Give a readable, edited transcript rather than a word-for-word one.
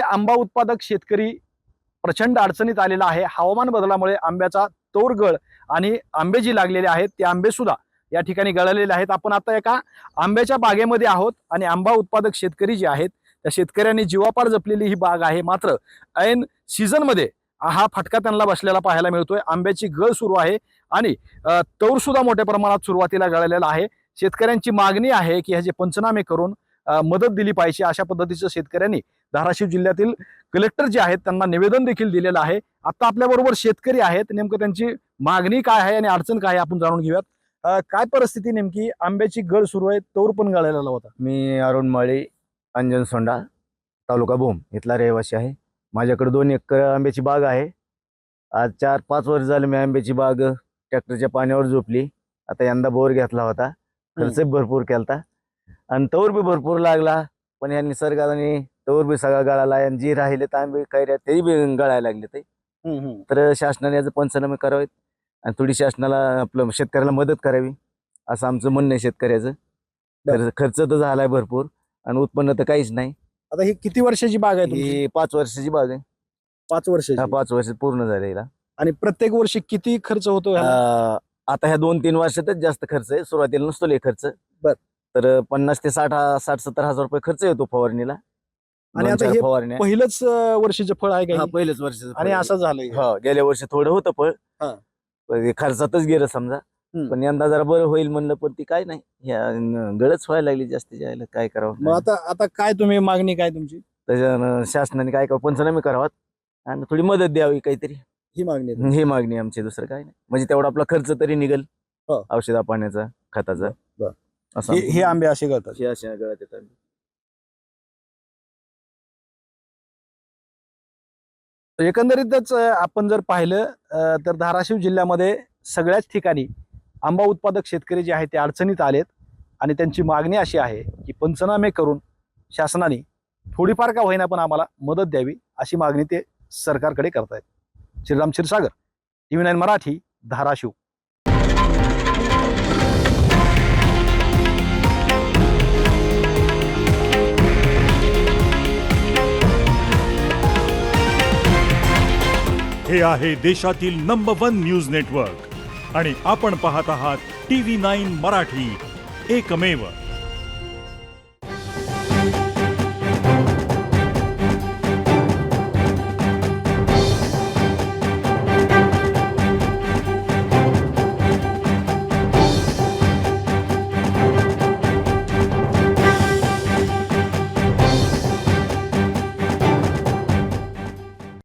आंबा उत्पादक शेतकरी प्रचंड अडचणीत आलेला आहे। हवामान बदलामुळे आंब्याचा तोरगळ आणि आंबे जी लागलेले आहेत ते आंबे सुद्धा या ठिकाणी गळलेले आहेत। आपण आता एका आंब्याच्या बागेमध्ये आहोत आणि आंबा उत्पादक शेतकरी जे आहेत त्या शेतकऱ्यांनी जीवापाड जपलेली ही बाग आहे। मात्र ऐन सीझन मध्ये हा फटका त्यांना बसलेला पाहायला मिळतोय। आंब्याची गळ सुरू आहे आणि तौर सुद्धा मोठ्या प्रमाणात सुरुवातीला गळलेला आहे। शेतकऱ्यांची मागणी आहे की ह्याचे पंचनामे करून मदत दिली पाहिजे। अशा पद्धतीचं शेतकऱ्यांनी धाराशिव जिल्ह्यातील कलेक्टर जे आहेत त्यांना निवेदन देखील दिलेलं आहे। आता आपल्या बरोबर शेतकरी आहेत, नेमकं त्यांची मागणी काय आहे आणि अडचण काय आहे आपण जाणून घेऊयात। काय परिस्थिती नेमकी? आंब्याची गळ सुरू आहे, तौर पण गळलेला होता। मी अरुण माळी, अंजनसोंडा, तालुका भूम इथला रहिवासी आहे। माझ्याकडे 2 एकर आंब्याची बाग आहे। आज 4-5 वर्ष झाले मी आंब्याची बाग ट्रॅक्टरच्या पाण्यावर झोपली। आता यंदा बोर घेतला होता, खर्च भरपूर केलता आणि तौर बी भरपूर लागला, पण या निसर्गाने तौर बी सगळा गळाला आणि जी राहिले आंबे कैऱ्या ते बी गळायला लागले ते। तर शासनाने याचं पंचनामे करावेत आणि थोडी शासनाला आपलं शेतकऱ्याला मदत करावी असं आमचं म्हणणं आहे शेतकऱ्याचं। खर्च तर झालाय भरपूर आणि उत्पन्न तर काहीच नाही। आता ही किती वर्षाची बाग आहे तुमची? ही 5 वर्षाची बाग आहे। 5 वर्षाची। 5 वर्ष पूर्ण झाले हिला। आणि प्रत्येक वर्षी किती खर्च होतो ह्याला? आता ह्या 2-3 वर्षातच जास्त खर्च आहे, सुरुवातीला नसतो लय खर्च। बर. तर 50 ते 60-70 हजार रुपये खर्च येतो फवारणीला। आणि आता हे फवारण्या पहिलंच वर्षाचं फळ आहे का? पहिलेच वर्ष आणि असं झालंय? गेल्या वर्षी थोडं होतं फळ, हा. पण हे खर्चातच गेलं समजा। पण यंदा जरा बरं होईल म्हणलं, पण ती काय नाही, गळच व्हायला लागली जास्तीत जास्त। काय करावं मग आता काय तुम्ही मागणी काय तुमची? त्याच्यानं शासनाने काय पंचनामे करावात आणि थोडी मदत द्यावी काहीतरी, ही मागणी आहे. ही मागणी आमची, दुसरं काय नाही। म्हणजे तेवढा आपला खर्च तरी निघेल, औषधा पाण्याचा, खताचा। असं हे आंबे असे गळतात? हे असे गळत येतात। एकंदरीतच आपण जर पाहिलं तर धाराशिव जिल्ह्यामध्ये सगळ्याच ठिकाणी आंबा उत्पादक शेतकरी जे आहेत ते अडचणीत आलेत आणि त्यांची मागणी अशी आहे की पंचनामे करून शासनाने थोडीफार का होईना पण आम्हाला मदत द्यावी अशी मागणी ते सरकारकडे करतायत। श्रीराम क्षीरसागर, TV9 मराठी, धाराशिव। हे आहे देशातील नंबर 1 न्यूज नेटवर्क आणि आपण पाहत आहात TV9 मराठी, एकमेव।